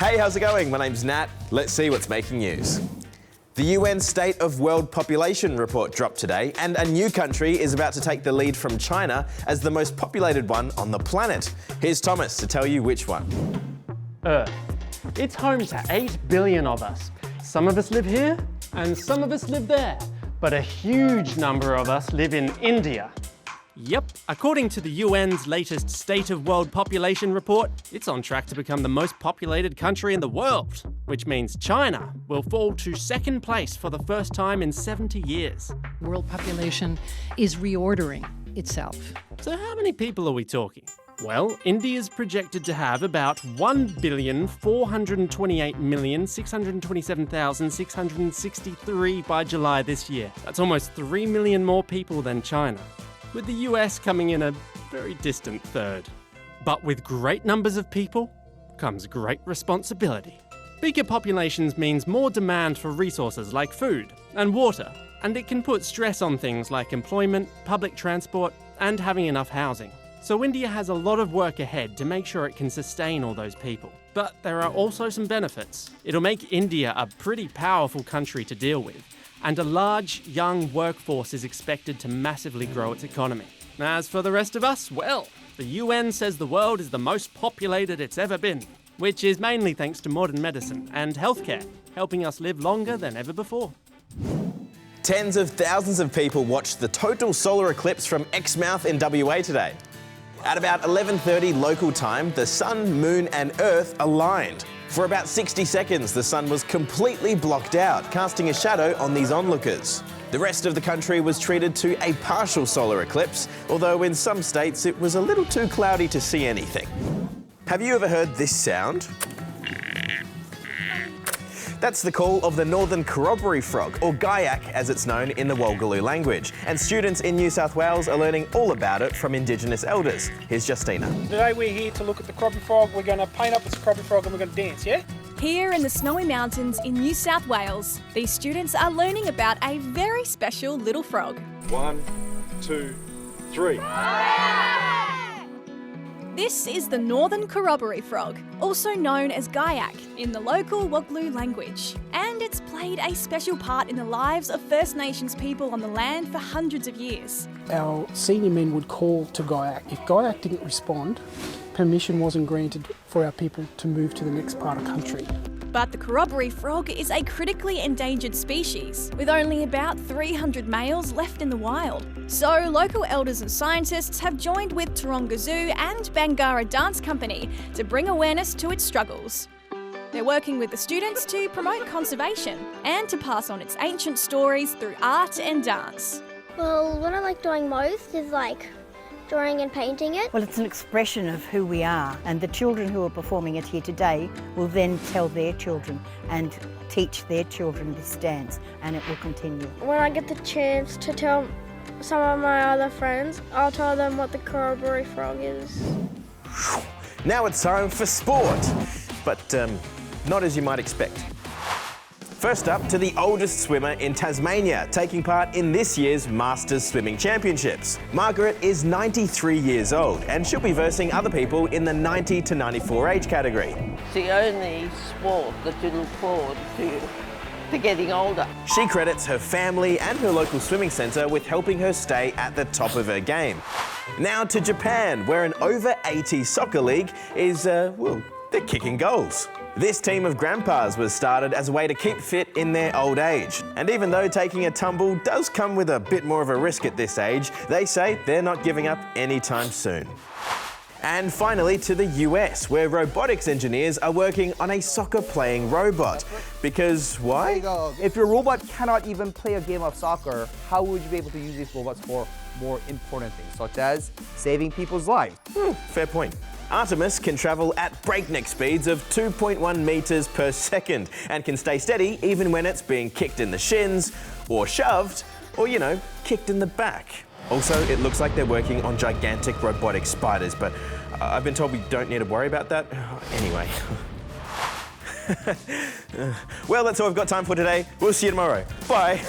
Hey, how's it going? My name's Nat. Let's see what's making news. The UN State of World Population report dropped today, and a new country is about to take the lead from China as the most populated one on the planet. Here's Thomas to tell you which one. Earth. It's home to 8 billion of us. Some of us live here, and some of us live there. But a huge number of us live in India. Yep, according to the UN's latest State of World Population report, it's on track to become the most populated country in the world, which means China will fall to second place for the first time in 70 years. World population is reordering itself. So how many people are we talking? Well, India's projected to have about 1,428,627,663 by July this year. That's almost 3 million more people than China, with the US coming in a very distant third. But with great numbers of people comes great responsibility. Bigger populations means more demand for resources like food and water, and it can put stress on things like employment, public transport, and having enough housing. So India has a lot of work ahead to make sure it can sustain all those people. But there are also some benefits. It'll make India a pretty powerful country to deal with, and a large, young workforce is expected to massively grow its economy. As for the rest of us, well, the UN says the world is the most populated it's ever been, which is mainly thanks to modern medicine and healthcare, helping us live longer than ever before. Tens of thousands of people watched the total solar eclipse from Exmouth in WA today. At about 11:30 local time, the sun, moon and earth aligned. For about 60 seconds, the sun was completely blocked out, casting a shadow on these onlookers. The rest of the country was treated to a partial solar eclipse, although in some states it was a little too cloudy to see anything. Have you ever heard this sound? That's the call of the northern corroboree frog, or gaiac as it's known in the Walgaloo language. And students in New South Wales are learning all about it from Indigenous elders. Here's Justina. Today we're here to look at the corroboree frog. We're going to paint up this corroboree frog and we're going to dance, yeah? Here in the Snowy Mountains in New South Wales, these students are learning about a very special little frog. 1, 2, 3. This is the northern corroboree frog, also known as gaiac in the local Walgaloo language. And it's played a special part in the lives of First Nations people on the land for hundreds of years. Our senior men would call to gaiac. If gaiac didn't respond, permission wasn't granted for our people to move to the next part of country. But the corroboree frog is a critically endangered species, with only about 300 males left in the wild. So local elders and scientists have joined with Taronga Zoo and Bangarra Dance Company to bring awareness to its struggles. They're working with the students to promote conservation and to pass on its ancient stories through art and dance. Well, what I like doing most is drawing and painting it. Well, it's an expression of who we are, and the children who are performing it here today will then tell their children and teach their children this dance, and it will continue. When I get the chance to tell some of my other friends, I'll tell them what the corroboree frog is. Now it's time for sport, but not as you might expect. First up, to the oldest swimmer in Tasmania, taking part in this year's Masters Swimming Championships. Margaret is 93 years old, and she'll be versing other people in the 90 to 94 age category. It's the only sport that you look forward to getting older. She credits her family and her local swimming centre with helping her stay at the top of her game. Now to Japan, where an over 80 soccer league is, they're kicking goals. This team of grandpas was started as a way to keep fit in their old age. And even though taking a tumble does come with a bit more of a risk at this age, they say they're not giving up anytime soon. And finally to the US, where robotics engineers are working on a soccer-playing robot. Because why? If your robot cannot even play a game of soccer, how would you be able to use these robots for more important things, such as saving people's lives? Fair point. Artemis can travel at breakneck speeds of 2.1 meters per second and can stay steady even when it's being kicked in the shins or shoved or, kicked in the back. Also, it looks like they're working on gigantic robotic spiders, but I've been told we don't need to worry about that. Anyway. Well, that's all I've got time for today. We'll see you tomorrow. Bye.